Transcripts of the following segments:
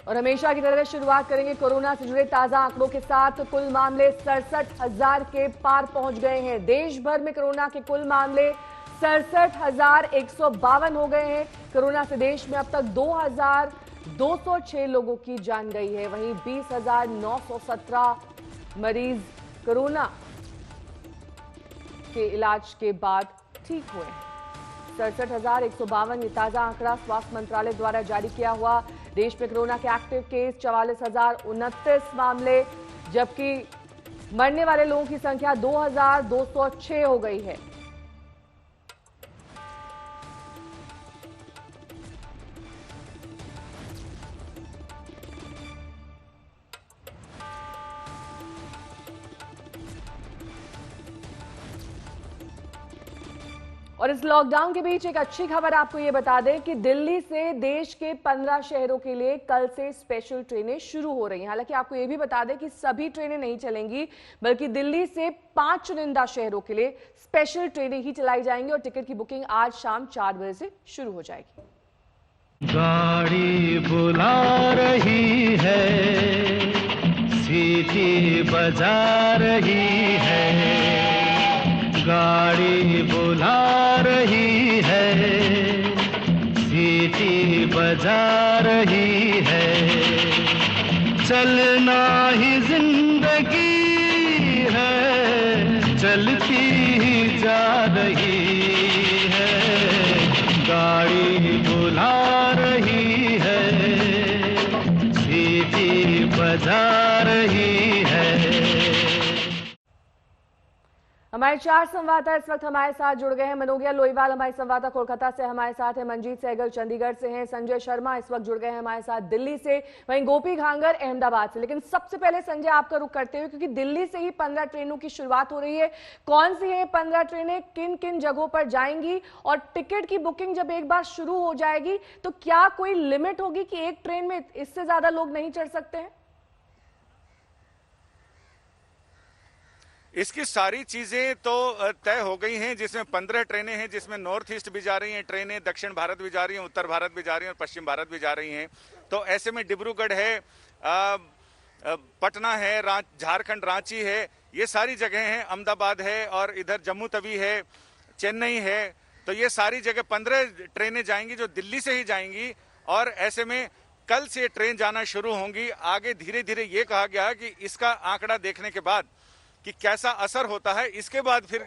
और हमेशा की तरह शुरुआत करेंगे कोरोना से जुड़े ताजा आंकड़ों के साथ। कुल मामले 67,000 के पार पहुंच गए हैं। देश भर में कोरोना के कुल मामले 67,152 हो गए हैं। कोरोना से देश में अब तक 2,206 लोगों की जान गई है। वहीं 20,917 मरीज कोरोना के इलाज के बाद ठीक हुए हैं। 67,152 ये ताजा आंकड़ा स्वास्थ्य मंत्रालय द्वारा जारी किया हुआ। देश में कोरोना के एक्टिव केस 44,029 मामले, जबकि मरने वाले लोगों की संख्या 2,206 हो गई है। और इस लॉकडाउन के बीच एक अच्छी खबर आपको ये बता दें कि दिल्ली से देश के 15 शहरों के लिए कल से स्पेशल ट्रेनें शुरू हो रही हैं। हालांकि आपको ये भी बता दें कि सभी ट्रेनें नहीं चलेंगी, बल्कि दिल्ली से 5 चुनिंदा शहरों के लिए स्पेशल ट्रेनें ही चलाई जाएंगी और टिकट की बुकिंग आज शाम 4 बजे से शुरू हो जाएगी। गाड़ी बुला रही है, सीटी बजा रही है, गाड़ी बुला रही है, सीटी बजा रही है। चलना ही जिंदगी है, चलती ही जा रही है, गाड़ी बुला रही है, सीटी बजा रही है। हमारे 4 संवाददाता इस वक्त हमारे साथ जुड़ गए हैं। मनोगिया लोईवाल हमारे संवाददाता कोलकाता से हमारे साथ है, मनजीत सहगल चंडीगढ़ से हैं, संजय शर्मा इस वक्त जुड़ गए हैं हमारे साथ दिल्ली से, वहीं गोपी घांगर अहमदाबाद से। लेकिन सबसे पहले संजय आपका रुख करते हुए, क्योंकि दिल्ली से ही 15 ट्रेनों की शुरुआत हो रही है, कौन सी है 15 ट्रेनें, किन किन जगहों पर जाएंगी, और टिकट की बुकिंग जब एक बार शुरू हो जाएगी तो क्या कोई लिमिट होगी कि एक ट्रेन में इससे ज्यादा लोग नहीं चढ़ सकते हैं? इसकी सारी चीजें तो तय हो गई हैं, जिसमें 15 ट्रेनें हैं, जिसमें नॉर्थ ईस्ट भी जा रही हैं ट्रेनें, दक्षिण भारत भी जा रही हैं, उत्तर भारत भी जा रही हैं और पश्चिम भारत भी जा रही हैं। तो ऐसे में डिब्रूगढ़ है, पटना है, झारखंड रांची है, ये सारी जगह हैं, अहमदाबाद है और इधर जम्मू तवी है, चेन्नई है। तो ये सारी जगह 15 ट्रेनें जाएंगी जो दिल्ली से ही जाएंगी। और ऐसे में कल से ट्रेन जाना शुरू होंगी। आगे धीरे धीरे ये कहा गया कि इसका आंकड़ा देखने के बाद कि कैसा असर होता है, इसके बाद फिर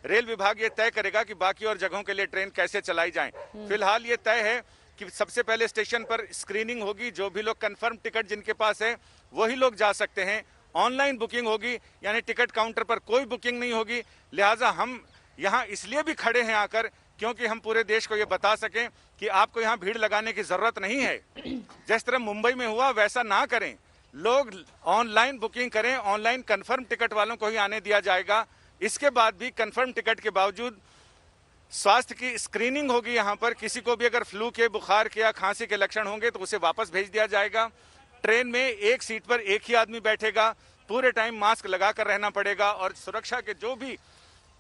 रेल विभाग ये तय करेगा कि बाकी और जगहों के लिए ट्रेन कैसे चलाई जाएं। फिलहाल ये तय है कि सबसे पहले स्टेशन पर स्क्रीनिंग होगी, जो भी लोग कंफर्म टिकट जिनके पास है वही लोग जा सकते हैं। ऑनलाइन बुकिंग होगी, यानी टिकट काउंटर पर कोई बुकिंग नहीं होगी। लिहाजा हम यहाँ इसलिए भी खड़े हैं आकर, क्योंकि हम पूरे देश को ये बता सकें कि आपको यहाँ भीड़ लगाने की जरूरत नहीं है। जिस तरह मुंबई में हुआ वैसा ना करें, लोग ऑनलाइन बुकिंग करें, ऑनलाइन कंफर्म टिकट वालों को ही आने दिया जाएगा। इसके बाद भी कंफर्म टिकट के बावजूद स्वास्थ्य की स्क्रीनिंग होगी। यहाँ पर किसी को भी अगर फ्लू के, बुखार के या खांसी के लक्षण होंगे तो उसे वापस भेज दिया जाएगा। ट्रेन में एक सीट पर एक ही आदमी बैठेगा, पूरे टाइम मास्क लगाकर रहना पड़ेगा और सुरक्षा के जो भी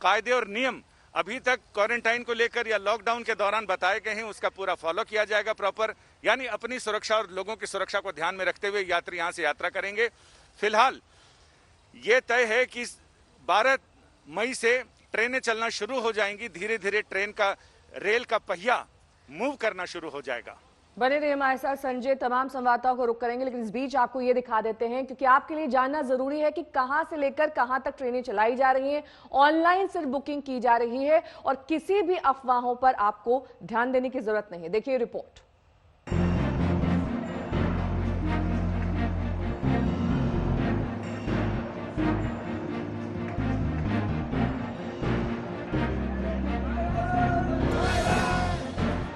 कायदे और नियम अभी तक क्वारंटाइन को लेकर या लॉकडाउन के दौरान बताए गए हैं, उसका पूरा फॉलो किया जाएगा प्रॉपर। यानी अपनी सुरक्षा और लोगों की सुरक्षा को ध्यान में रखते हुए यात्री यहां से यात्रा करेंगे। फिलहाल ये तय है कि 12 मई से ट्रेनें चलना शुरू हो जाएंगी। धीरे धीरे ट्रेन का, रेल का पहिया मूव करना शुरू हो जाएगा। बने रहिए हमारे साथ संजय, तमाम संवाददाताओं को रुक करेंगे, लेकिन इस बीच आपको ये दिखा देते हैं, क्योंकि आपके लिए जानना जरूरी है कि कहां से लेकर कहां तक ट्रेनें चलाई जा रही हैं। ऑनलाइन सिर्फ बुकिंग की जा रही है और किसी भी अफवाहों पर आपको ध्यान देने की जरूरत नहीं है। देखिए रिपोर्ट।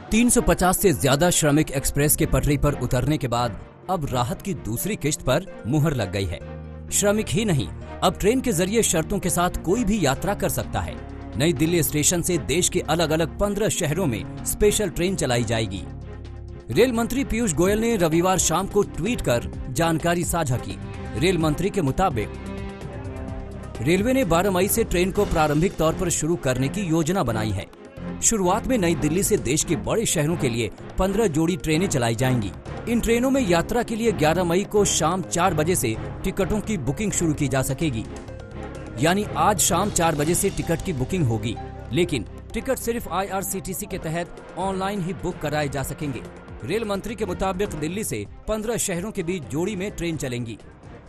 तीन 350 से ज्यादा श्रमिक एक्सप्रेस के पटरी पर उतरने के बाद अब राहत की दूसरी किश्त पर मुहर लग गई है। श्रमिक ही नहीं, अब ट्रेन के जरिए शर्तों के साथ कोई भी यात्रा कर सकता है। नई दिल्ली स्टेशन से देश के अलग अलग 15 शहरों में स्पेशल ट्रेन चलाई जाएगी। रेल मंत्री पीयूष गोयल ने रविवार शाम को ट्वीट कर जानकारी साझा की। रेल मंत्री के मुताबिक रेलवे ने 12 मई से ट्रेन को प्रारंभिक तौर पर शुरू करने की योजना बनाई है। शुरुआत में नई दिल्ली से देश के बड़े शहरों के लिए 15 जोड़ी ट्रेनें चलाई जाएंगी। इन ट्रेनों में यात्रा के लिए 11 मई को शाम 4 बजे से टिकटों की बुकिंग शुरू की जा सकेगी। यानी आज शाम 4 बजे से टिकट की बुकिंग होगी, लेकिन टिकट सिर्फ IRCTC के तहत ऑनलाइन ही बुक कराए जा सकेंगे। रेल मंत्री के मुताबिक दिल्ली से 15 शहरों के बीच जोड़ी में ट्रेन चलेंगी।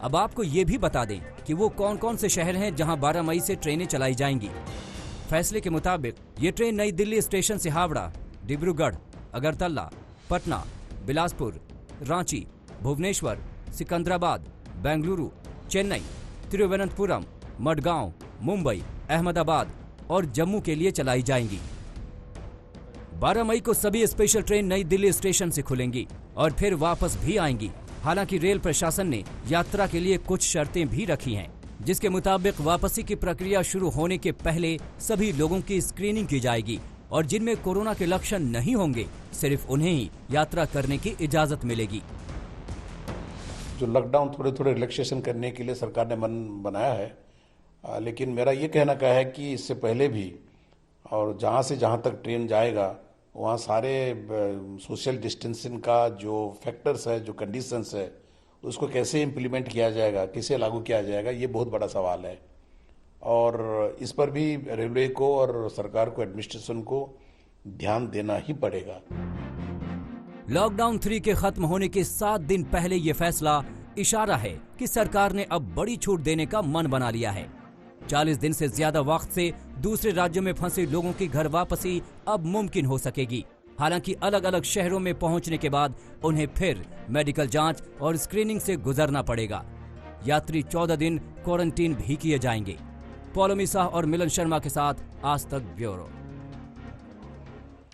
अब आपको ये भी बता दें कि वो कौन कौन से शहर हैं जहां 12 मई से ट्रेनें चलाई जाएंगी। फैसले के मुताबिक ये ट्रेन नई दिल्ली स्टेशन से हावड़ा, डिब्रूगढ़, अगरतला, पटना, बिलासपुर, रांची, भुवनेश्वर, सिकंदराबाद, बेंगलुरु, चेन्नई, तिरुवनंतपुरम, मडगांव, मुंबई, अहमदाबाद और जम्मू के लिए चलाई जाएंगी। 12 मई को सभी स्पेशल ट्रेन नई दिल्ली स्टेशन से खुलेंगी और फिर वापस भी आएंगी। हालांकि रेल प्रशासन ने यात्रा के लिए कुछ शर्तें भी रखी हैं, जिसके मुताबिक वापसी की प्रक्रिया शुरू होने के पहले सभी लोगों की स्क्रीनिंग की जाएगी और जिनमें कोरोना के लक्षण नहीं होंगे सिर्फ उन्हें ही यात्रा करने की इजाजत मिलेगी। जो लॉकडाउन थोड़े थोड़े रिलैक्सेशन करने के लिए सरकार ने मन बनाया है, लेकिन मेरा ये कहना का है कि इससे पहले भी और जहाँ से जहाँ तक ट्रेन जाएगा वहाँ सारे सोशल डिस्टेंसिंग का जो फैक्टर्स है, जो कंडीशंस है, उसको कैसे इम्प्लीमेंट किया जाएगा, कैसे लागू किया जाएगा, ये बहुत बड़ा सवाल है। और इस पर भी रेलवे को और सरकार को, एडमिनिस्ट्रेशन को ध्यान देना ही पड़ेगा। लॉकडाउन 3 के खत्म होने के 7 दिन पहले ये फैसला इशारा है कि सरकार ने अब बड़ी छूट देने का मन बना लिया है। 40 दिन से ज्यादा वक्त से दूसरे राज्यों में फंसे लोगों की घर वापसी अब मुमकिन हो सकेगी। हालांकि अलग अलग शहरों में पहुंचने के बाद उन्हें फिर मेडिकल जांच और स्क्रीनिंग से गुजरना पड़ेगा। यात्री 14 दिन क्वारंटीन भी किए जाएंगे। पौलोमी शाह और मिलन शर्मा के साथ आज तक ब्यूरो।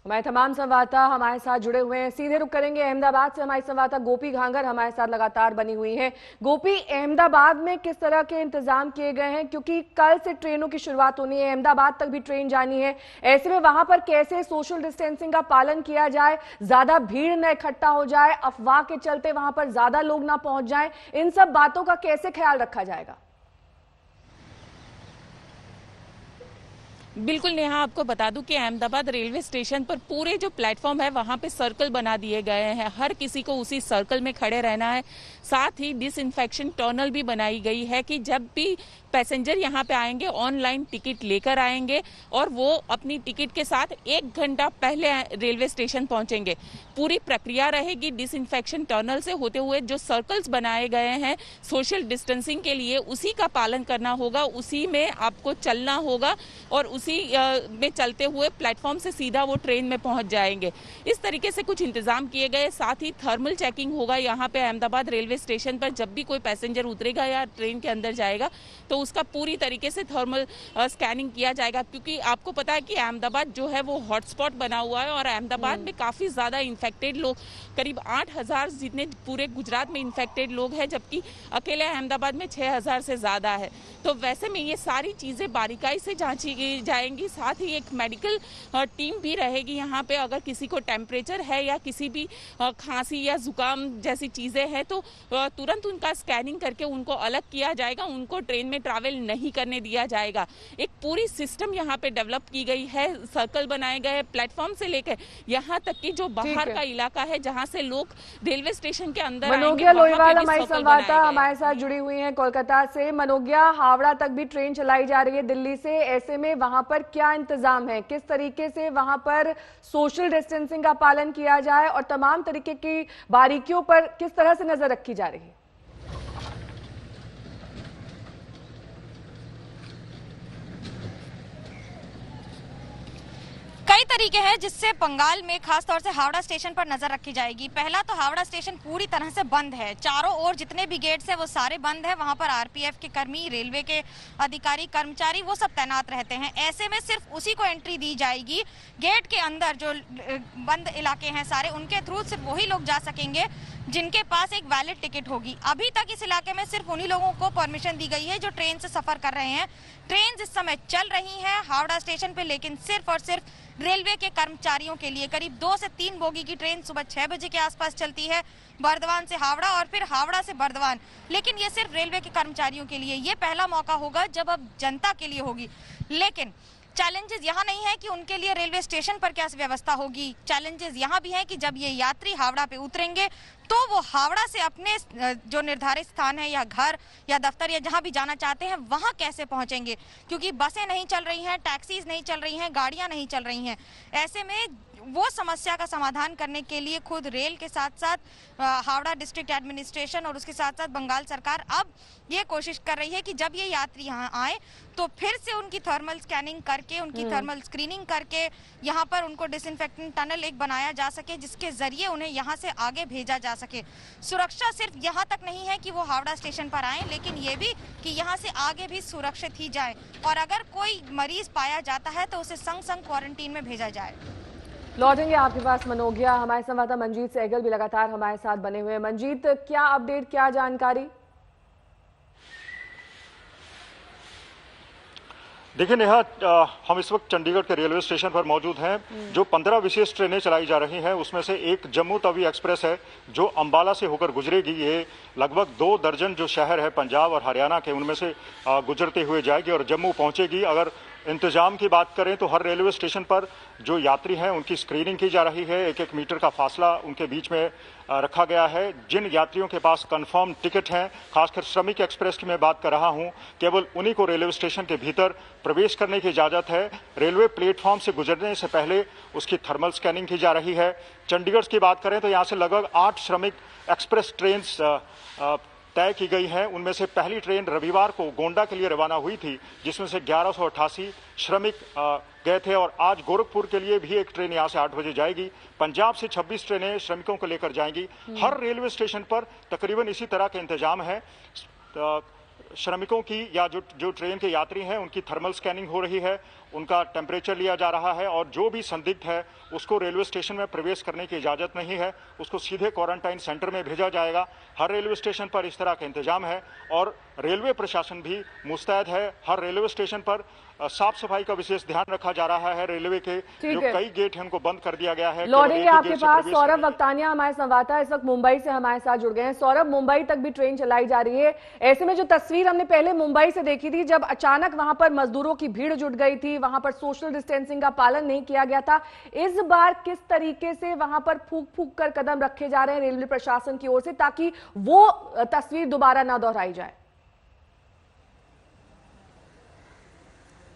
हमारे तमाम संवाददाता हमारे साथ जुड़े हुए हैं। सीधे रुक करेंगे अहमदाबाद से। हमारी संवाददाता गोपी घांगर हमारे साथ लगातार बनी हुई हैं। गोपी, अहमदाबाद में किस तरह के इंतजाम किए गए हैं, क्योंकि कल से ट्रेनों की शुरुआत होनी है, अहमदाबाद तक भी ट्रेन जानी है। ऐसे में वहां पर कैसे सोशल डिस्टेंसिंग का पालन किया जाए, ज्यादा भीड़ न इकट्ठा हो जाए, अफवाह के चलते वहां पर ज्यादा लोग ना पहुंच जाए, इन सब बातों का कैसे ख्याल रखा जाएगा? बिल्कुल नेहा, आपको बता दूं कि अहमदाबाद रेलवे स्टेशन पर पूरे जो प्लेटफॉर्म है वहां पे सर्कल बना दिए गए हैं। हर किसी को उसी सर्कल में खड़े रहना है। साथ ही डिसइंफेक्शन टनल भी बनाई गई है कि जब भी पैसेंजर यहां पे आएंगे ऑनलाइन टिकट लेकर आएंगे और वो अपनी टिकट के साथ 1 घंटा पहले रेलवे स्टेशन पहुंचेंगे। पूरी प्रक्रिया रहेगी डिसइंफेक्शन टनल से होते हुए। जो सर्कल्स बनाए गए हैं सोशल डिस्टेंसिंग के लिए, उसी का पालन करना होगा, उसी में आपको चलना होगा और उसी में चलते हुए प्लेटफॉर्म से सीधा वो ट्रेन में पहुंच जाएंगे। इस तरीके से कुछ इंतजाम किए गए। साथ ही थर्मल चेकिंग होगा यहाँ पे अहमदाबाद रेलवे स्टेशन पर। जब भी कोई पैसेंजर उतरेगा या ट्रेन के अंदर जाएगा तो उसका पूरी तरीके से थर्मल स्कैनिंग किया जाएगा, क्योंकि आपको पता है कि अहमदाबाद जो है वो हॉटस्पॉट बना हुआ है और अहमदाबाद में काफी ज्यादा इन्फेक्टेड लोग, करीब 8000 जितने पूरे गुजरात में इन्फेक्टेड लोग हैं, जबकि अकेले अहमदाबाद में 6000 से ज्यादा है। तो वैसे में ये सारी चीजें बारीकाई से जांची जाएंगी। साथ ही एक मेडिकल टीम भी रहेगी यहाँ पे। अगर किसी को टेम्परेचर है या किसी भी खांसी या जुकाम जैसी चीजें हैं तो तुरंत उनका स्कैनिंग करके उनको अलग किया जाएगा, उनको ट्रेन में ट्रैवल नहीं करने दिया जाएगा। एक पूरी सिस्टम यहाँ पे डेवलप की गई है। सर्कल बनाए गए प्लेटफॉर्म से लेकर यहाँ तक कि जो बाहर का इलाका है जहाँ से लोग रेलवे स्टेशन के अंदर मनोज्ञा लोईवाल हमारी संवाददाता हमारे साथ जुड़ी हुई हैं कोलकाता से। मनोज्ञा, हावड़ा तक भी ट्रेन चलाई जा रही है दिल्ली से, ऐसे में वहां पर क्या इंतजाम है, किस तरीके से वहां पर सोशल डिस्टेंसिंग का पालन किया जाए और तमाम तरीके की बारीकियों पर किस तरह से नजर रखी जा रही है? कई तरीके हैं जिससे बंगाल में खास तौर से हावड़ा स्टेशन पर नजर रखी जाएगी। पहला तो हावड़ा स्टेशन पूरी तरह से बंद है। चारों ओर जितने भी गेट्स हैं वो सारे बंद हैं। वहां पर आरपीएफ के कर्मी, रेलवे के अधिकारी, कर्मचारी वो सब तैनात रहते हैं। ऐसे में सिर्फ उसी को एंट्री दी जाएगी। गेट के अंदर जो बंद इलाके हैं सारे, उनके थ्रू सिर्फ वही लोग जा सकेंगे जिनके पास एक वैलिड टिकट होगी। अभी तक इस इलाके में सिर्फ उन्हीं लोगों को परमिशन दी गई है जो ट्रेन से सफर कर रहे हैं। ट्रेन इस समय चल रही है हावड़ा स्टेशन पे, लेकिन सिर्फ और सिर्फ रेलवे के कर्मचारियों के लिए। करीब 2 से 3 बोगी की ट्रेन सुबह 6 बजे के आसपास चलती है बर्दवान से हावड़ा और फिर हावड़ा से बर्दवान, लेकिन ये सिर्फ रेलवे के कर्मचारियों के लिए। ये पहला मौका होगा जब अब जनता के लिए होगी। लेकिन चैलेंजेस यहाँ नहीं है कि उनके लिए रेलवे स्टेशन पर क्या व्यवस्था होगी, चैलेंजेस यहाँ भी है कि जब ये यात्री हावड़ा पे उतरेंगे तो वो हावड़ा से अपने जो निर्धारित स्थान है या घर या दफ्तर या जहाँ भी जाना चाहते हैं वहाँ कैसे पहुँचेंगे, क्योंकि बसें नहीं चल रही हैं, टैक्सीज नहीं चल रही हैं, गाड़ियाँ नहीं चल रही हैं। ऐसे में वो समस्या का समाधान करने के लिए खुद रेल के साथ साथ हावड़ा डिस्ट्रिक्ट एडमिनिस्ट्रेशन और उसके साथ साथ बंगाल सरकार अब ये कोशिश कर रही है कि जब ये यात्री यहाँ आए तो फिर से उनकी थर्मल स्कैनिंग करके, उनकी थर्मल स्क्रीनिंग करके यहाँ पर उनको डिसइंफेक्टेंट टनल एक बनाया जा सके जिसके जरिए उन्हें यहाँ से आगे भेजा जा सके। सुरक्षा सिर्फ यहाँ तक नहीं है कि वो हावड़ा स्टेशन पर आए, लेकिन ये भी कि यहाँ से आगे भी सुरक्षित ही जाए और अगर कोई मरीज पाया जाता है तो उसे संग संग क्वारंटीन में भेजा जाए। लौटेंगे आपके पास मनोगिया, हमारे संवाददाता मंजीत सहगल भी लगातार हमारे साथ बने हुए हैं। मंजीत, क्या अपडेट, क्या जानकारी? देखिए नेहा, हम इस वक्त चंडीगढ़ के रेलवे स्टेशन पर मौजूद हैं। जो 15 विशेष ट्रेनें चलाई जा रही हैं उसमें से एक जम्मू तवी एक्सप्रेस है जो अंबाला से होकर गुजरेगी। ये लगभग 2 दर्जन जो शहर है पंजाब और हरियाणा के उनमें से गुजरते हुए जाएगी और जम्मू पहुंचेगी। अगर इंतजाम की बात करें तो हर रेलवे स्टेशन पर जो यात्री हैं उनकी स्क्रीनिंग की जा रही है। 1-1 मीटर का फासला उनके बीच में रखा गया है। जिन यात्रियों के पास कंफर्म टिकट हैं, खासकर श्रमिक एक्सप्रेस की मैं बात कर रहा हूं, केवल उन्हीं को रेलवे स्टेशन के भीतर प्रवेश करने की इजाजत है। रेलवे प्लेटफॉर्म से गुजरने से पहले उसकी थर्मल स्कैनिंग की जा रही है। चंडीगढ़ की बात करें तो यहाँ से लगभग 8 श्रमिक एक्सप्रेस ट्रेन तय की गई है। उनमें से पहली ट्रेन रविवार को गोंडा के लिए रवाना हुई थी जिसमें से 1188 श्रमिक गए थे और आज गोरखपुर के लिए भी एक ट्रेन यहाँ से 8 बजे जाएगी। पंजाब से 26 ट्रेनें श्रमिकों को लेकर जाएंगी। हर रेलवे स्टेशन पर तकरीबन इसी तरह का इंतजाम है। श्रमिकों की या जो ट्रेन के यात्री हैं उनकी थर्मल स्कैनिंग हो रही है, उनका टेम्परेचर लिया जा रहा है और जो भी संदिग्ध है उसको रेलवे स्टेशन में प्रवेश करने की इजाज़त नहीं है, उसको सीधे क्वारंटाइन सेंटर में भेजा जाएगा। हर रेलवे स्टेशन पर इस तरह का इंतजाम है और रेलवे प्रशासन भी मुस्तैद है। हर रेलवे स्टेशन पर साफ सफाई का विशेष ध्यान रखा जा रहा है। रेलवे के जो कई गेट हैं उनको बंद कर दिया गया है। लौटेंगे आपके पास। सौरभ वक्तानिया हमारे संवाददाता इस वक्त मुंबई से हमारे साथ जुड़ गए हैं। सौरभ, मुंबई तक भी ट्रेन चलाई जा रही है, ऐसे में जो तस्वीर हमने पहले मुंबई से देखी थी जब अचानक वहां पर मजदूरों की भीड़ जुट गई थी, वहां पर सोशल डिस्टेंसिंग का पालन नहीं किया गया था, इस बार किस तरीके से वहां पर फूंक फूंक कर कदम रखे जा रहे हैं रेलवे प्रशासन की ओर से ताकि वो तस्वीर दोबारा ना दोहराई जाए?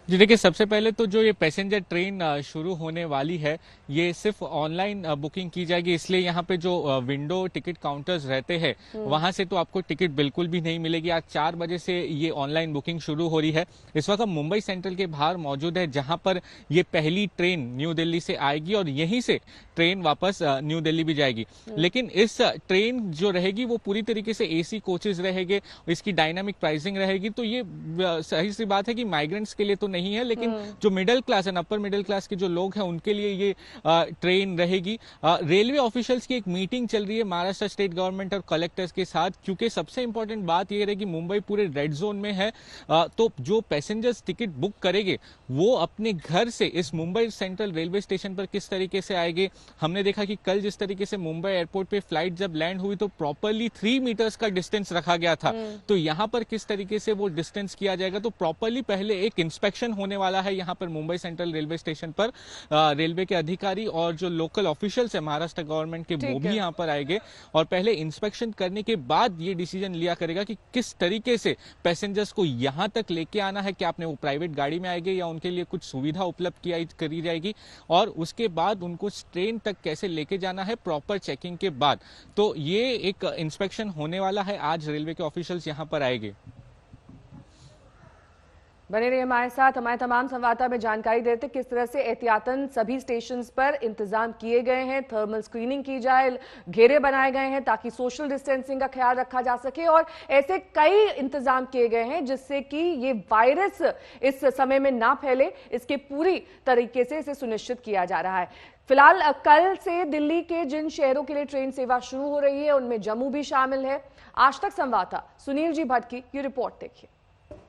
जी देखिए, सबसे पहले तो जो ये पैसेंजर ट्रेन शुरू होने वाली है ये सिर्फ ऑनलाइन बुकिंग की जाएगी, इसलिए यहाँ पे जो विंडो टिकट काउंटर्स रहते हैं वहां से तो आपको टिकट बिल्कुल भी नहीं मिलेगी। आज 4 बजे से ये ऑनलाइन बुकिंग शुरू हो रही है। इस वक्त हम मुंबई सेंट्रल के बाहर मौजूद है जहां पर ये पहली ट्रेन न्यू दिल्ली से आएगी और यहीं से ट्रेन वापस न्यू दिल्ली भी जाएगी। लेकिन इस ट्रेन जो रहेगी वो पूरी तरीके से AC कोचेज रहेंगे, इसकी डायनामिक प्राइसिंग रहेगी। तो ये सही सी बात है कि माइग्रेंट्स के लिए तो नहीं है, लेकिन जो मिडिल क्लास है, अपर मिडिल क्लास के जो लोग हैं उनके लिए ये ट्रेन रहेगी। रेलवे ऑफिशियल्स की एक मीटिंग चल रही है महाराष्ट्र स्टेट गवर्नमेंट और कलेक्टर्स के साथ, क्योंकि सबसे इंपॉर्टेंट बात ये रहेगी मुंबई पूरे रेड जोन में है। तो जो पैसेंजर्स टिकट बुक करेंगे वो अपने घर से इस मुंबई सेंट्रल रेलवे स्टेशन पर किस तरीके से आएंगे। हमने देखा कि कल जिस तरीके से मुंबई एयरपोर्ट पे फ्लाइट जब लैंड हुई तो प्रॉपरली 3 मीटर्स का डिस्टेंस रखा गया था। तो यहाँ पर किस तरीके से वो डिस्टेंस किया जाएगा, तो प्रॉपरली पहले एक इंस्पेक्शन होने वाला है यहाँ पर मुंबई सेंट्रल रेलवे स्टेशन पर। रेलवे के अधिकारी और जो लोकल ऑफिशियल्स है महाराष्ट्र गवर्नमेंट के वो भी यहाँ पर आएंगे और पहले इंस्पेक्शन करने के बाद ये डिसीजन लिया करेगा कि किस तरीके से पैसेंजर्स को यहाँ तक लेके आना है, क्या आपने वो प्राइवेट गाड़ी में आएंगे या उनके लिए कुछ सुविधा उपलब्ध करी जाएगी और उसके बाद उनको ट्रेन तक कैसे लेके जाना है प्रॉपर चेकिंग के बाद। तो ये एक इंस्पेक्शन होने वाला है, आज रेलवे के ऑफिशियल्स यहाँ पर आएंगे। बने रहिए हमारे साथ। हमारे तमाम संवाददाता में जानकारी देते किस तरह से एहतियातन सभी स्टेशंस पर इंतजाम किए गए हैं, थर्मल स्क्रीनिंग की जाए, घेरे बनाए गए हैं ताकि सोशल डिस्टेंसिंग का ख्याल रखा जा सके और ऐसे कई इंतजाम किए गए हैं जिससे कि ये वायरस इस समय में ना फैले, इसके पूरी तरीके से इसे सुनिश्चित किया जा रहा है। फिलहाल कल से दिल्ली के जिन शहरों के लिए ट्रेन सेवा शुरू हो रही है उनमें जम्मू भी शामिल है। आज तक संवाददाता सुनील जी भट्ट की ये रिपोर्ट देखिए।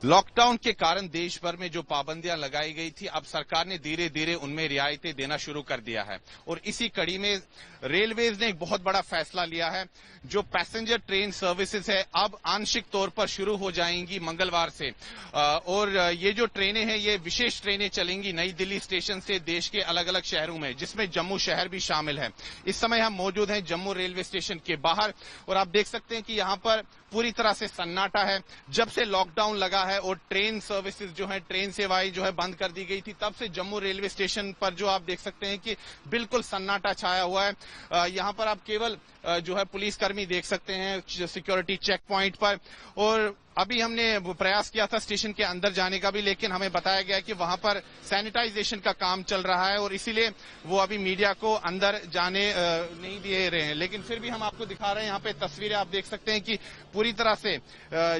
लॉकडाउन के कारण देश भर में जो पाबंदियां लगाई गई थी, अब सरकार ने धीरे धीरे उनमें रियायतें देना शुरू कर दिया है। और इसी कड़ी में रेलवेज ने एक बहुत बड़ा फैसला लिया है। जो पैसेंजर ट्रेन सर्विसेज है अब आंशिक तौर पर शुरू हो जाएंगी मंगलवार से। और ये जो ट्रेनें हैं ये विशेष ट्रेनें चलेंगी नई दिल्ली स्टेशन से देश के अलग अलग शहरों में, जिसमें जम्मू शहर भी शामिल है। इस समय हम मौजूद हैं जम्मू रेलवे स्टेशन के बाहर और आप देख सकते हैं कि यहाँ पर पूरी तरह से सन्नाटा है। जब से लॉकडाउन लगा है और ट्रेन सर्विसेज जो है, ट्रेन सेवाएं जो है बंद कर दी गई थी, तब से जम्मू रेलवे स्टेशन पर जो आप देख सकते हैं कि बिल्कुल सन्नाटा छाया हुआ है। यहाँ पर आप केवल जो है पुलिसकर्मी देख सकते हैं सिक्योरिटी चेक पॉइंट पर। और अभी हमने प्रयास किया था स्टेशन के अंदर जाने का भी, लेकिन हमें बताया गया कि वहां पर सैनिटाइजेशन का काम चल रहा है और इसीलिए वो अभी मीडिया को अंदर जाने नहीं दे रहे हैं। लेकिन फिर भी हम आपको दिखा रहे हैं, यहाँ पे तस्वीरें आप देख सकते हैं कि पूरी तरह से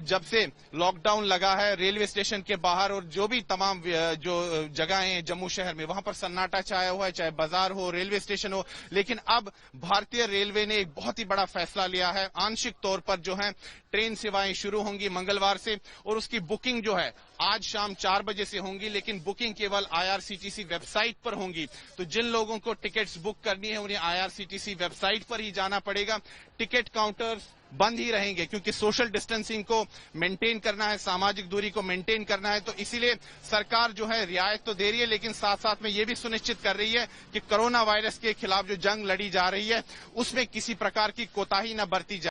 जब से लॉकडाउन लगा है रेलवे स्टेशन के बाहर और जो भी तमाम जो जगह हैं जम्मू शहर में, वहां पर सन्नाटा छाया हुआ है, चाहे बाजार हो, रेलवे स्टेशन हो। लेकिन अब भारतीय रेलवे ने एक बहुत ही बड़ा फैसला लिया है। आंशिक तौर पर जो है ट्रेन सेवाएं शुरू होंगी मंगलवार से और उसकी बुकिंग जो है आज शाम 4 बजे से होंगी, लेकिन बुकिंग केवल IRCTC वेबसाइट पर होंगी। तो जिन लोगों को टिकट्स बुक करनी है उन्हें IRCTC वेबसाइट पर ही जाना पड़ेगा। टिकट काउंटर्स बंद ही रहेंगे क्योंकि सोशल डिस्टेंसिंग को मेंटेन करना है, सामाजिक दूरी को मेंटेन करना है। तो इसीलिए सरकार जो है रियायत तो दे रही है, लेकिन साथ साथ में ये भी सुनिश्चित कर रही है कि कोरोना वायरस के खिलाफ जो जंग लड़ी जा रही है उसमें किसी प्रकार की कोताही न बरती जाए।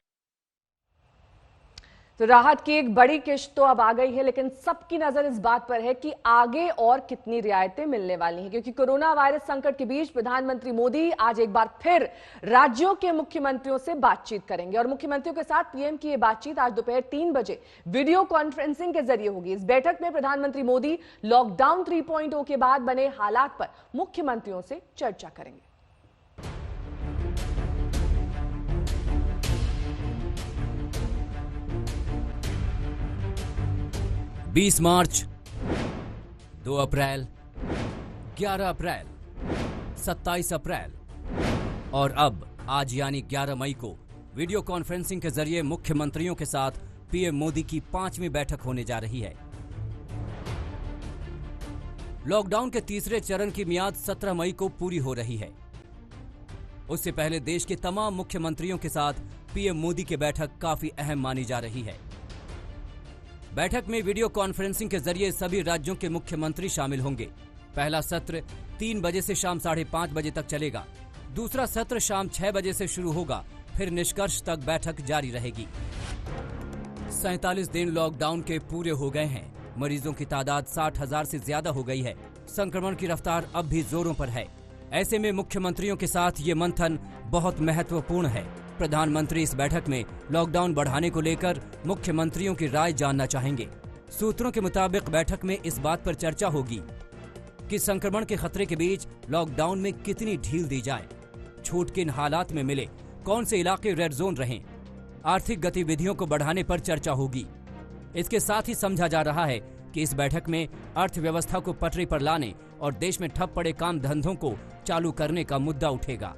तो राहत की एक बड़ी किश्त तो अब आ गई है, लेकिन सबकी नजर इस बात पर है कि आगे और कितनी रियायतें मिलने वाली हैं, क्योंकि कोरोना वायरस संकट के बीच प्रधानमंत्री मोदी आज एक बार फिर राज्यों के मुख्यमंत्रियों से बातचीत करेंगे और मुख्यमंत्रियों के साथ पीएम की ये बातचीत आज दोपहर 3 बजे वीडियो कॉन्फ्रेंसिंग के जरिए होगी। इस बैठक में प्रधानमंत्री मोदी लॉकडाउन 3.0 के बाद बने हालात पर मुख्यमंत्रियों से चर्चा करेंगे। 20 मार्च, 2 अप्रैल, 11 अप्रैल, 27 अप्रैल और अब आज यानी 11 मई को वीडियो कॉन्फ्रेंसिंग के जरिए मुख्यमंत्रियों के साथ पीएम मोदी की 5वीं बैठक होने जा रही है। लॉकडाउन के तीसरे चरण की मियाद 17 मई को पूरी हो रही है। उससे पहले देश के तमाम मुख्यमंत्रियों के साथ पीएम मोदी की बैठक काफी अहम मानी जा रही है। बैठक में वीडियो कॉन्फ्रेंसिंग के जरिए सभी राज्यों के मुख्यमंत्री शामिल होंगे। पहला सत्र 3 बजे से शाम 5:30 बजे तक चलेगा। दूसरा सत्र शाम 6 बजे से शुरू होगा, फिर निष्कर्ष तक बैठक जारी रहेगी। 47 दिन लॉकडाउन के पूरे हो गए हैं। मरीजों की तादाद 60,000 से ज्यादा हो गई है। संक्रमण की रफ्तार अब भी जोरों पर है। ऐसे में मुख्यमंत्रियों के साथ ये मंथन बहुत महत्वपूर्ण है। प्रधानमंत्री इस बैठक में लॉकडाउन बढ़ाने को लेकर मुख्यमंत्रियों की राय जानना चाहेंगे। सूत्रों के मुताबिक बैठक में इस बात पर चर्चा होगी कि संक्रमण के खतरे के बीच लॉकडाउन में कितनी ढील दी जाए, छूट किन हालात में मिले, कौन से इलाके रेड जोन रहें, आर्थिक गतिविधियों को बढ़ाने पर चर्चा होगी। इसके साथ ही समझा जा रहा है कि इस बैठक में अर्थव्यवस्था को पटरी पर लाने और देश में ठप पड़े काम धंधों को चालू करने का मुद्दा उठेगा।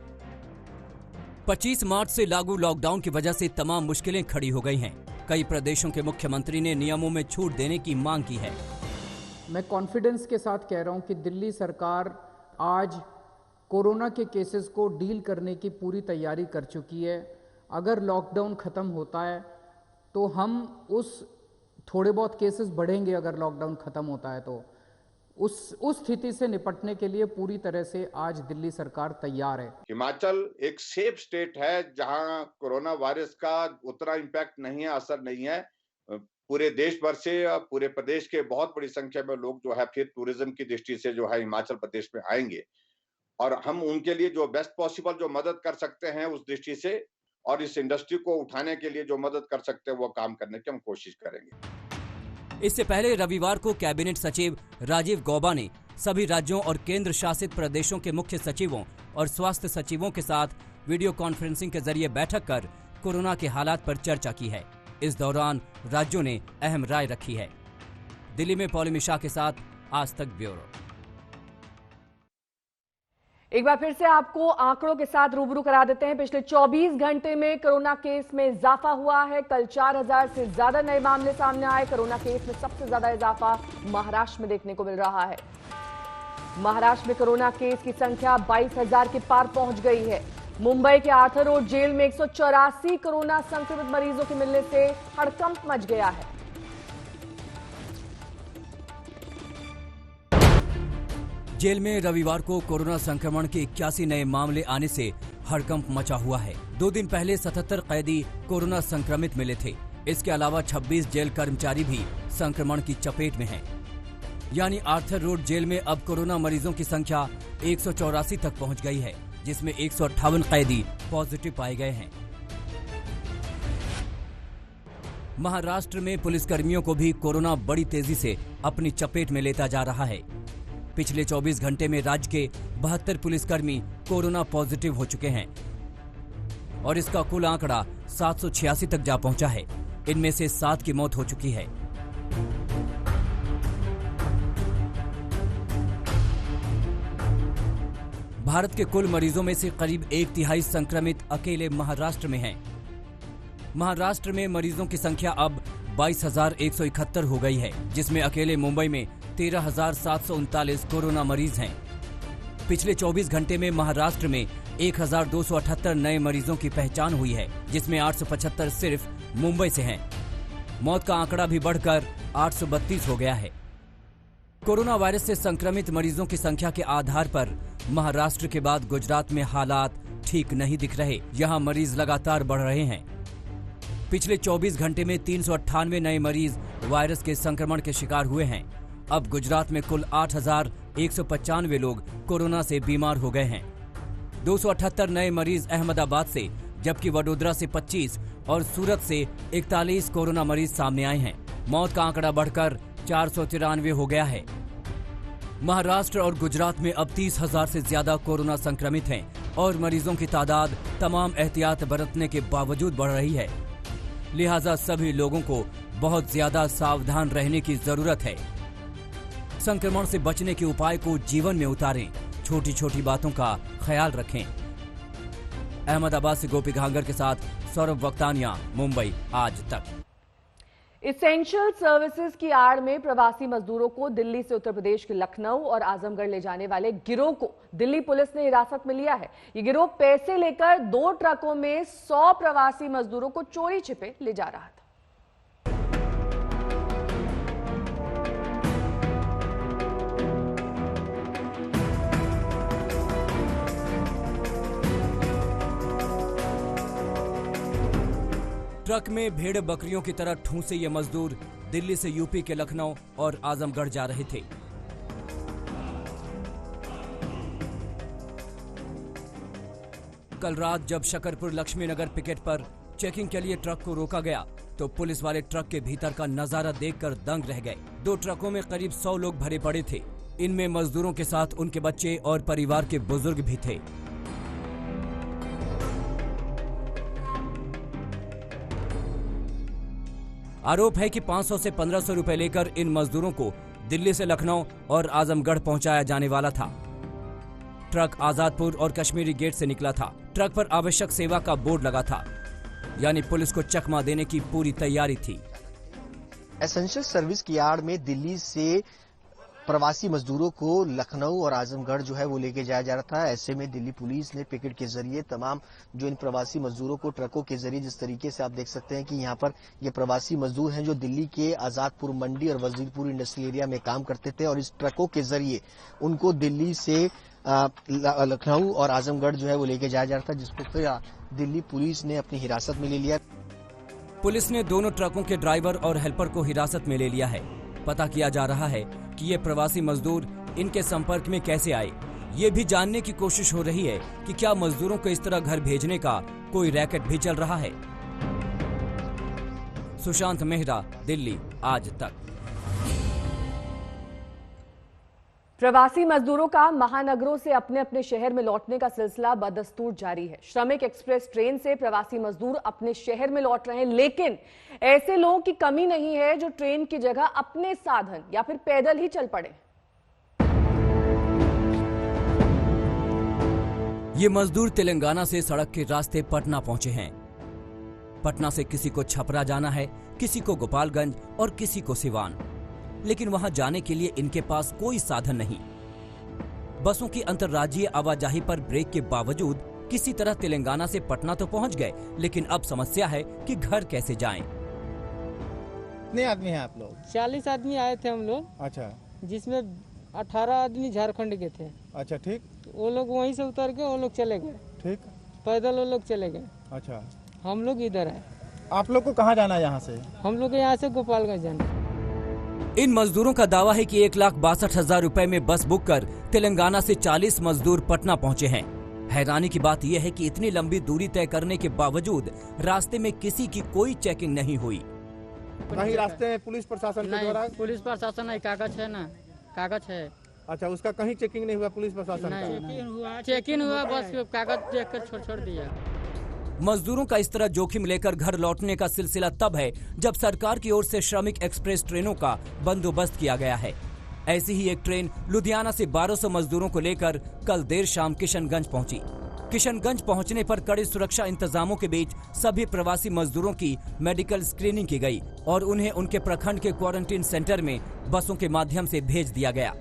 25 मार्च से लागू लॉकडाउन की वजह से तमाम मुश्किलें खड़ी हो गई हैं। कई प्रदेशों के मुख्यमंत्री ने नियमों में छूट देने की मांग की है। मैं कॉन्फिडेंस के साथ कह रहा हूं कि दिल्ली सरकार आज कोरोना के केसेस को डील करने की पूरी तैयारी कर चुकी है। अगर लॉकडाउन खत्म होता है तो हम उस थोड़े बहुत केसेस बढ़ेंगे, अगर लॉकडाउन खत्म होता है तो उस स्थिति से निपटने के लिए पूरी तरह से आज दिल्ली सरकार तैयार है। हिमाचल एक सेफ स्टेट है जहां कोरोना वायरस का उतना इम्पैक्ट नहीं है, असर नहीं है। पूरे देश भर से, पूरे प्रदेश के बहुत बड़ी संख्या में लोग जो है फिर टूरिज्म की दृष्टि से जो है हिमाचल प्रदेश में आएंगे और हम उनके लिए जो बेस्ट पॉसिबल जो मदद कर सकते हैं उस दृष्टि से और इस इंडस्ट्री को उठाने के लिए जो मदद कर सकते हैं वो काम करने की हम कोशिश करेंगे। इससे पहले रविवार को कैबिनेट सचिव राजीव गौबा ने सभी राज्यों और केंद्र शासित प्रदेशों के मुख्य सचिवों और स्वास्थ्य सचिवों के साथ वीडियो कॉन्फ्रेंसिंग के जरिए बैठक कर कोरोना के हालात पर चर्चा की है। इस दौरान राज्यों ने अहम राय रखी है। दिल्ली में पॉलिमिशा के साथ आज तक ब्यूरो। एक बार फिर से आपको आंकड़ों के साथ रूबरू करा देते हैं। पिछले 24 घंटे में कोरोना केस में इजाफा हुआ है। कल 4000 से ज्यादा नए मामले सामने आए। कोरोना केस में सबसे ज्यादा इजाफा महाराष्ट्र में देखने को मिल रहा है। महाराष्ट्र में कोरोना केस की संख्या 22,000 के पार पहुंच गई है। मुंबई के आर्थर रोड जेल में 184 कोरोना संक्रमित मरीजों के मिलने से हड़कंप मच गया है। जेल में रविवार को कोरोना संक्रमण के 81 नए मामले आने से हड़कंप मचा हुआ है। 2 दिन पहले 77 कैदी कोरोना संक्रमित मिले थे। इसके अलावा 26 जेल कर्मचारी भी संक्रमण की चपेट में हैं। यानी आर्थर रोड जेल में अब कोरोना मरीजों की संख्या 184 तक पहुंच गई है, जिसमें 158 कैदी पॉजिटिव पाए गए हैं। महाराष्ट्र में पुलिसकर्मियों को भी कोरोना बड़ी तेजी से अपनी चपेट में लेता जा रहा है। पिछले 24 घंटे में राज्य के 72 पुलिसकर्मी कोरोना पॉजिटिव हो चुके हैं और इसका कुल आंकड़ा 786 तक जा पहुंचा है। इनमें से 7 की मौत हो चुकी है। भारत के कुल मरीजों में से करीब 1/3 संक्रमित अकेले महाराष्ट्र में हैं। महाराष्ट्र में मरीजों की संख्या अब 22,171 हो गई है, जिसमें अकेले मुंबई में 13,739 कोरोना मरीज हैं। पिछले 24 घंटे में महाराष्ट्र में 1,278 नए मरीजों की पहचान हुई है, जिसमें 875 सिर्फ मुंबई से हैं। मौत का आंकड़ा भी बढ़कर 832 हो गया है। कोरोना वायरस से संक्रमित मरीजों की संख्या के आधार पर महाराष्ट्र के बाद गुजरात में हालात ठीक नहीं दिख रहे। यहाँ मरीज लगातार बढ़ रहे हैं। पिछले 24 घंटे में 398 नए मरीज वायरस के संक्रमण के शिकार हुए हैं। अब गुजरात में कुल 8,195 लोग कोरोना से बीमार हो गए हैं। 278 नए मरीज अहमदाबाद से, जबकि वडोदरा से 25 और सूरत से 41 कोरोना मरीज सामने आए हैं। मौत का आंकड़ा बढ़कर 493 हो गया है। महाराष्ट्र और गुजरात में अब 30,000 से ज्यादा कोरोना संक्रमित हैं और मरीजों की तादाद तमाम एहतियात बरतने के बावजूद बढ़ रही है। लिहाजा सभी लोगों को बहुत ज्यादा सावधान रहने की जरूरत है। संक्रमण से बचने के उपाय को जीवन में उतारें। छोटी छोटी बातों का ख्याल रखें। अहमदाबाद से गोपी घांगर के साथ सौरभ वक्तानिया, मुंबई आज तक। इसेंशियल सर्विसेज की आड़ में प्रवासी मजदूरों को दिल्ली से उत्तर प्रदेश के लखनऊ और आजमगढ़ ले जाने वाले गिरोह को दिल्ली पुलिस ने हिरासत में लिया है। ये गिरोह पैसे लेकर 2 ट्रकों में 100 प्रवासी मजदूरों को चोरी छिपे ले जा रहा था। ट्रक में भेड़ बकरियों की तरह ठूंसे ये मजदूर दिल्ली से यूपी के लखनऊ और आजमगढ़ जा रहे थे। कल रात जब शकरपुर लक्ष्मीनगर पिकेट पर चेकिंग के लिए ट्रक को रोका गया तो पुलिस वाले ट्रक के भीतर का नजारा देखकर दंग रह गए। 2 ट्रकों में करीब 100 लोग भरे पड़े थे। इनमें मजदूरों के साथ उनके बच्चे और परिवार के बुजुर्ग भी थे। आरोप है कि 500 से 1500 रुपए लेकर इन मजदूरों को दिल्ली से लखनऊ और आजमगढ़ पहुंचाया जाने वाला था। ट्रक आजादपुर और कश्मीरी गेट से निकला था। ट्रक पर आवश्यक सेवा का बोर्ड लगा था, यानी पुलिस को चकमा देने की पूरी तैयारी थी। एसेंशियल सर्विस की आड़ में दिल्ली से प्रवासी मजदूरों को लखनऊ और आजमगढ़ जो है वो लेके जाया जा रहा था। ऐसे में दिल्ली पुलिस ने पिकेट के जरिए तमाम जो इन प्रवासी मजदूरों को ट्रकों के जरिए, जिस तरीके से आप देख सकते हैं कि यहाँ पर ये प्रवासी मजदूर हैं जो दिल्ली के आजादपुर मंडी और वजीरपुर इंडस्ट्रियल एरिया में काम करते थे, और इस ट्रकों के जरिए उनको दिल्ली से लखनऊ और आजमगढ़ जो है वो लेके जाया जा रहा था, जिसको फिर दिल्ली पुलिस ने अपनी हिरासत में ले लिया। पुलिस ने दोनों ट्रकों के ड्राइवर और हेल्पर को हिरासत में ले लिया है। पता किया जा रहा है कि ये प्रवासी मजदूर इनके संपर्क में कैसे आए। ये भी जानने की कोशिश हो रही है कि क्या मजदूरों को इस तरह घर भेजने का कोई रैकेट भी चल रहा है। सुशांत मेहरा, दिल्ली आज तक। प्रवासी मजदूरों का महानगरों से अपने अपने शहर में लौटने का सिलसिला बदस्तूर जारी है। श्रमिक एक्सप्रेस ट्रेन से प्रवासी मजदूर अपने शहर में लौट रहे हैं, लेकिन ऐसे लोगों की कमी नहीं है जो ट्रेन की जगह अपने साधन या फिर पैदल ही चल पड़े। ये मजदूर तेलंगाना से सड़क के रास्ते पटना पहुंचे हैं। पटना से किसी को छपरा जाना है, किसी को गोपालगंज और किसी को सिवान, लेकिन वहां जाने के लिए इनके पास कोई साधन नहीं। बसों की अंतर्राज्यीय आवाजाही पर ब्रेक के बावजूद किसी तरह तेलंगाना से पटना तो पहुंच गए, लेकिन अब समस्या है कि घर कैसे जाएं। कितने आदमी हैं आप लोग? 40 आदमी आए थे हम लोग। अच्छा, जिसमें 18 आदमी झारखंड के थे। अच्छा, ठीक। वो लोग वहीं से उतर के वो लोग चले गए। ठीक। पैदल वो लोग चले गए। अच्छा, हम लोग इधर है। आप लोग को कहाँ जाना है यहाँ से? हम लोग यहाँ से गोपालगंज जाना। इन मजदूरों का दावा है कि 1,62,000 रुपए में बस बुक कर तेलंगाना से 40 मजदूर पटना पहुंचे हैं। हैरानी की बात यह है कि इतनी लंबी दूरी तय करने के बावजूद रास्ते में किसी की कोई चेकिंग नहीं हुई। कहीं रास्ते में पुलिस प्रशासन के द्वारा? पुलिस प्रशासन नहीं, कागज है ना, कागज है। अच्छा, उसका कहीं चेकिंग नहीं हुआ पुलिस प्रशासन का? चेकिंग हुआ, बस कागज देख कर छोड़ दिया। मजदूरों का इस तरह जोखिम लेकर घर लौटने का सिलसिला तब है जब सरकार की ओर से श्रमिक एक्सप्रेस ट्रेनों का बंदोबस्त किया गया है। ऐसी ही एक ट्रेन लुधियाना से 1200 मजदूरों को लेकर कल देर शाम किशनगंज पहुंची। किशनगंज पहुंचने पर कड़े सुरक्षा इंतजामों के बीच सभी प्रवासी मजदूरों की मेडिकल स्क्रीनिंग की गई और उन्हें उनके प्रखंड के क्वारंटीन सेंटर में बसों के माध्यम से भेज दिया गया।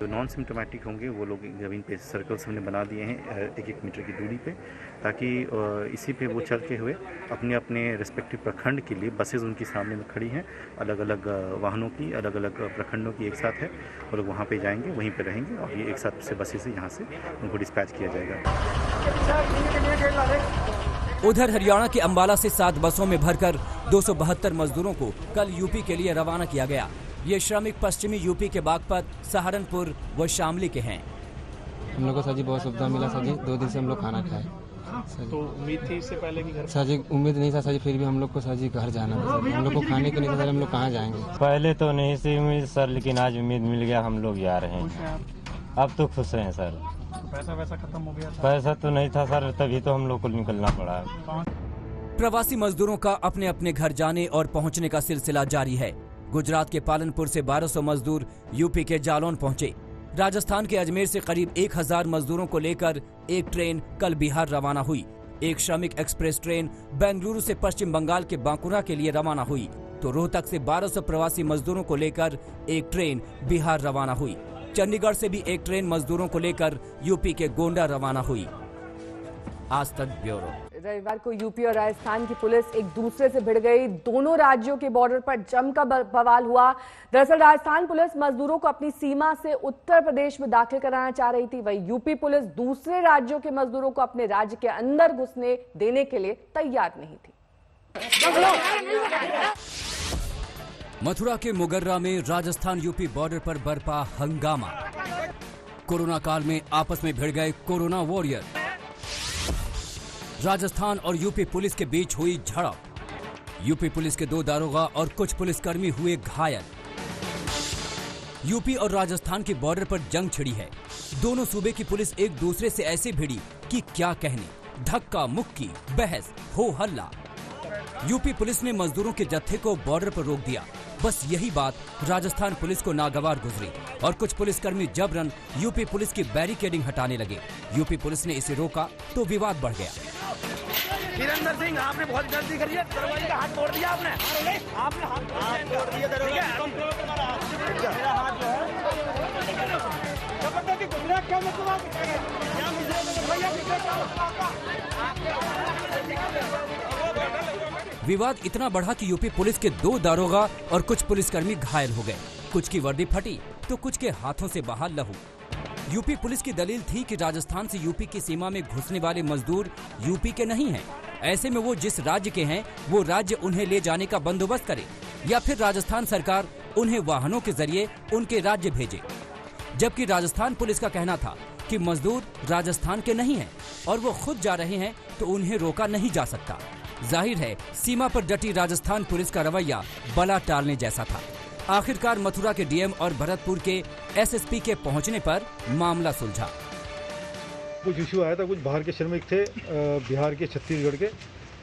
जो नॉन सिम्टोमेटिक होंगे वो लोग जमीन पे सर्कल्स हमने बना दिए हैं 1-1 मीटर की दूरी पे, ताकि इसी पे वो चलते हुए अपने अपने रिस्पेक्टिव प्रखंड के लिए बसेज उनकी सामने में खड़ी हैं, अलग अलग वाहनों की, अलग अलग प्रखंडों की एक साथ है। वो लोग वहाँ पे जाएंगे, वहीं पे रहेंगे और ये एक साथ से बसेज से यहाँ से उनको डिस्पैच किया जाएगा। उधर हरियाणा के अंबाला से 7 बसों में भरकर 272 मजदूरों को कल यूपी के लिए रवाना किया गया। ये श्रमिक पश्चिमी यूपी के बागपत, सहारनपुर व शामली के हैं। हम लोग को सर जी बहुत सुविधा मिला सर जी, 2 दिन से हम लोग खाना खाए। तो उम्मीद थी इससे पहले कि घर? सर जी उम्मीद नहीं था सर जी, फिर भी हम लोग को सर जी घर जाना था। हम लोग को खाने के नहीं था सर, हम लोग कहाँ जाएंगे? पहले तो नहीं थी उम्मीद सर, लेकिन आज उम्मीद मिल गया, हम लोग जा रहे हैं। अब तो खुश हैं सर। पैसा वैसा खत्म हो गया था? पैसा तो नहीं था सर, तभी तो हम लोग को निकलना पड़ा। प्रवासी मजदूरों का अपने अपने घर जाने और पहुंचने का सिलसिला जारी है। गुजरात के पालनपुर से 1200 मजदूर यूपी के जालौन पहुंचे। राजस्थान के अजमेर से करीब 1000 मजदूरों को लेकर एक ट्रेन कल बिहार रवाना हुई। एक श्रमिक एक्सप्रेस ट्रेन बेंगलुरु से पश्चिम बंगाल के बांकुरा के लिए रवाना हुई, तो रोहतक से 1200 प्रवासी मजदूरों को लेकर एक ट्रेन बिहार रवाना हुई। चंडीगढ़ से भी एक ट्रेन मजदूरों को लेकर यूपी के गोंडा रवाना हुई। आज तक ब्यूरो। रविवार को यूपी और राजस्थान की पुलिस एक दूसरे से भिड़ गई। दोनों राज्यों के बॉर्डर पर जमकर बवाल हुआ। दरअसल राजस्थान पुलिस मजदूरों को अपनी सीमा से उत्तर प्रदेश में दाखिल कराना चाह रही थी, वहीं यूपी पुलिस दूसरे राज्यों के मजदूरों को अपने राज्य के अंदर घुसने देने के लिए तैयार नहीं थी। मथुरा के मुगर्रा में राजस्थान यूपी बॉर्डर पर बरपा हंगामा। कोरोना काल में आपस में भिड़ गए कोरोना वॉरियर। राजस्थान और यूपी पुलिस के बीच हुई झड़प। यूपी पुलिस के 2 दारोगा और कुछ पुलिसकर्मी हुए घायल। यूपी और राजस्थान के बॉर्डर पर जंग छिड़ी है। दोनों सूबे की पुलिस एक दूसरे से ऐसे भिड़ी कि क्या कहने। धक्का मुक्की, बहस, हो हल्ला। यूपी पुलिस ने मजदूरों के जत्थे को बॉर्डर पर रोक दिया। बस यही बात राजस्थान पुलिस को नागवार गुजरी और कुछ पुलिसकर्मी जबरन यूपी पुलिस की बैरिकेडिंग हटाने लगे। यूपी पुलिस ने इसे रोका तो विवाद बढ़ गया। वीरेंद्र सिंह, आपने बहुत गलती करी है, दरवाजे का हाथ तोड़ दिया आपने हाथ तोड़ दिया दरवाजे का। मेरा हाथ जो है क्या मतलब विवाद इतना बढ़ा कि यूपी पुलिस के 2 दारोगा और कुछ पुलिसकर्मी घायल हो गए। कुछ की वर्दी फटी तो कुछ के हाथों से बहा लहू। यूपी पुलिस की दलील थी कि राजस्थान से यूपी की सीमा में घुसने वाले मजदूर यूपी के नहीं हैं। ऐसे में वो जिस राज्य के हैं वो राज्य उन्हें ले जाने का बंदोबस्त करे या फिर राजस्थान सरकार उन्हें वाहनों के जरिए उनके राज्य भेजे। जबकि राजस्थान पुलिस का कहना था कि मजदूर राजस्थान के नहीं हैं और वो खुद जा रहे हैं तो उन्हें रोका नहीं जा सकता। जाहिर है सीमा पर डटी राजस्थान पुलिस का रवैया बला टालने जैसा था। आखिरकार मथुरा के डीएम और भरतपुर के एसएसपी के पहुंचने पर मामला सुलझा। कुछ इशू आया था, कुछ बाहर के श्रमिक थे बिहार के, छत्तीसगढ़ के,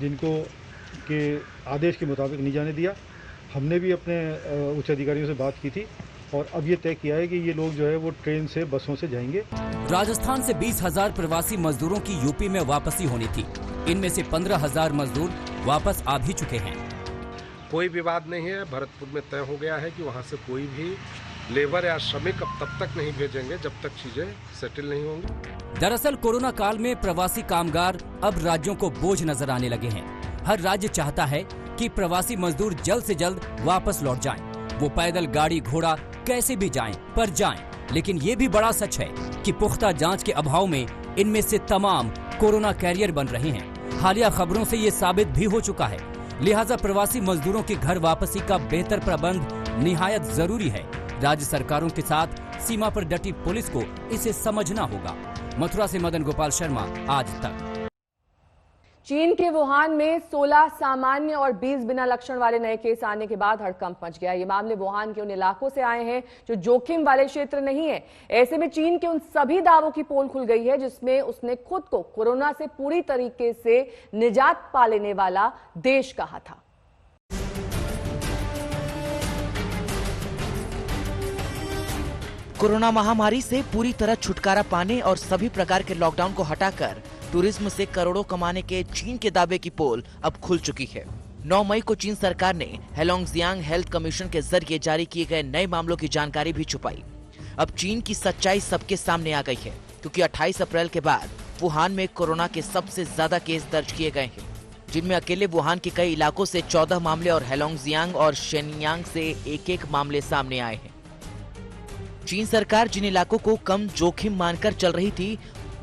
जिनको के आदेश के मुताबिक नहीं जाने दिया। हमने भी अपने उच्च अधिकारियों से बात की थी और अब ये तय किया है कि ये लोग जो है वो ट्रेन से बसों से जाएंगे। राजस्थान से 20,000 प्रवासी मजदूरों की यूपी में वापसी होनी थी। इनमें से 15,000 मजदूर वापस आ भी चुके हैं। कोई विवाद नहीं है। भरतपुर में तय हो गया है कि वहाँ से कोई भी लेबर या श्रमिक अब तब तक नहीं भेजेंगे जब तक चीजें सेटल नहीं होंगी। दरअसल कोरोना काल में प्रवासी कामगार अब राज्यों को बोझ नजर आने लगे हैं। हर राज्य चाहता है कि प्रवासी मजदूर जल्द से जल्द वापस लौट जाएं। वो पैदल, गाड़ी घोड़ा कैसे भी जाएं, पर जाएं। लेकिन ये भी बड़ा सच है कि पुख्ता जांच के अभाव में इनमें से तमाम कोरोना कैरियर बन रहे हैं। हालिया खबरों से ये साबित भी हो चुका है। लिहाजा प्रवासी मजदूरों की घर वापसी का बेहतर प्रबंध निहायत जरूरी है। राज्य सरकारों के साथ सीमा पर डटी पुलिस को इसे समझना होगा। मथुरा से मदन गोपाल शर्मा, आज तक। चीन के वुहान में 16 सामान्य और 20 बिना लक्षण वाले नए केस आने के बाद हड़कंप मच गया। ये मामले वुहान के उन इलाकों से आए हैं जो जोखिम वाले क्षेत्र नहीं है। ऐसे में चीन के उन सभी दावों की पोल खुल गई है जिसमें उसने खुद को कोरोना से पूरी तरीके से निजात पा लेने वाला देश कहा था। कोरोना महामारी से पूरी तरह छुटकारा पाने और सभी प्रकार के लॉकडाउन को हटाकर टूरिज्म से करोड़ों कमाने के चीन के दावे की पोल अब खुल चुकी है। 9 मई को चीन सरकार ने हेलोंगजियांग हेल्थ कमीशन के जरिए जारी किए गए नए मामलों की जानकारी भी छुपाई। अब चीन की सच्चाई सबके सामने आ गई है, क्योंकि 28 अप्रैल के बाद वुहान में कोरोना के सबसे ज्यादा केस दर्ज किए गए हैं, जिनमें अकेले वुहान के कई इलाकों से 14 मामले और हेलोंगजियांग और शेनयांग से एक मामले सामने आए हैं। चीन सरकार जिन इलाकों को कम जोखिम मानकर चल रही थी,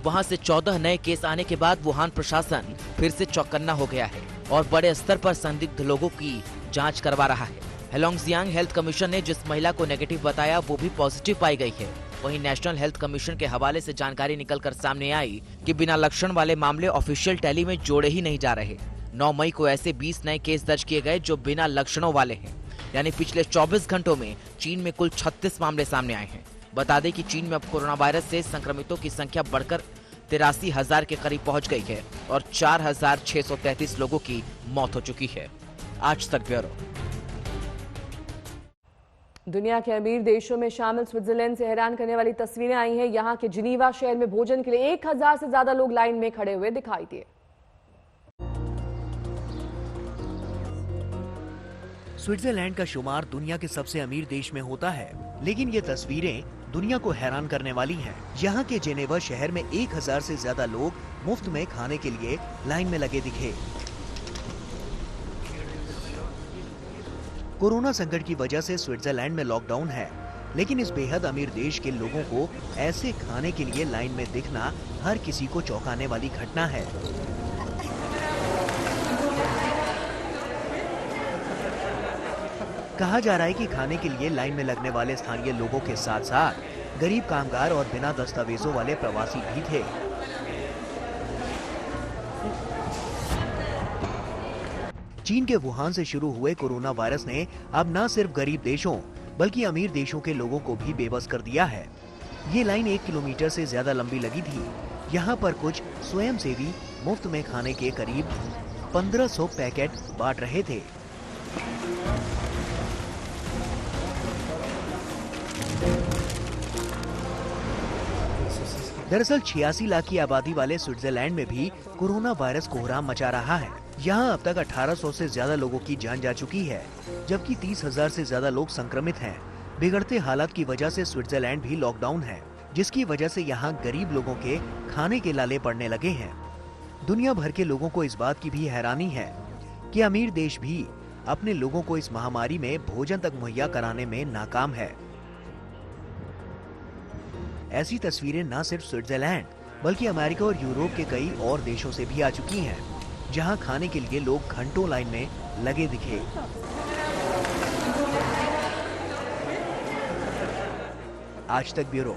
वहां से 14 नए केस आने के बाद वुहान प्रशासन फिर से चौकन्ना हो गया है और बड़े स्तर पर संदिग्ध लोगों की जांच करवा रहा है। हेलोंगजियांग हेल्थ कमीशन ने जिस महिला को नेगेटिव बताया वो भी पॉजिटिव पाई गई है। वहीं नेशनल हेल्थ कमीशन के हवाले से जानकारी निकलकर सामने आई कि बिना लक्षण वाले मामले ऑफिशियल टैली में जोड़े ही नहीं जा रहे। 9 मई को ऐसे 20 नए केस दर्ज किए गए जो बिना लक्षणों वाले हैं। यानी पिछले 24 घंटों में चीन में कुल 36 मामले सामने आए हैं। बता दें कि चीन में अब कोरोना वायरस से संक्रमितों की संख्या बढ़कर 83,000 के करीब पहुंच गई है और 4,633 लोगों की मौत हो चुकी है। आज तक ब्यूरो। दुनिया के अमीर देशों में शामिल स्विट्जरलैंड से हैरान करने वाली तस्वीरें आई हैं। यहां के जिनीवा शहर में भोजन के लिए 1,000 से ज्यादा लोग लाइन में खड़े हुए दिखाई दिए। स्विट्जरलैंड का शुमार दुनिया के सबसे अमीर देश में होता है, लेकिन ये तस्वीरें दुनिया को हैरान करने वाली हैं। यहाँ के जेनेवा शहर में 1,000 से ज्यादा लोग मुफ्त में खाने के लिए लाइन में लगे दिखे। कोरोना संकट की वजह से स्विट्जरलैंड में लॉकडाउन है, लेकिन इस बेहद अमीर देश के लोगों को ऐसे खाने के लिए लाइन में दिखना हर किसी को चौंकाने वाली घटना है। कहा जा रहा है कि खाने के लिए लाइन में लगने वाले स्थानीय लोगों के साथ साथ गरीब कामगार और बिना दस्तावेजों वाले प्रवासी भी थे। चीन के वुहान से शुरू हुए कोरोना वायरस ने अब न सिर्फ गरीब देशों बल्कि अमीर देशों के लोगों को भी बेबस कर दिया है। ये लाइन 1 किलोमीटर से ज्यादा लंबी लगी थी। यहाँ पर कुछ स्वयंसेवी मुफ्त में खाने के करीब 1500 पैकेट बांट रहे थे। दरअसल 86 लाख की आबादी वाले स्विट्जरलैंड में भी कोरोना वायरस कोहराम मचा रहा है। यहाँ अब तक 1800 से ज्यादा लोगों की जान जा चुकी है, जबकि 30,000 से ज्यादा लोग संक्रमित हैं। बिगड़ते हालात की वजह से स्विट्जरलैंड भी लॉकडाउन है, जिसकी वजह से यहाँ गरीब लोगों के खाने के लाले पड़ने लगे हैं। दुनिया भर के लोगों को इस बात की भी हैरानी है कि अमीर देश भी अपने लोगों को इस महामारी में भोजन तक मुहैया कराने में नाकाम है। ऐसी तस्वीरें न सिर्फ स्विट्जरलैंड बल्कि अमेरिका और यूरोप के कई और देशों से भी आ चुकी हैं, जहां खाने के लिए लोग घंटों लाइन में लगे दिखे। आज तक ब्यूरो।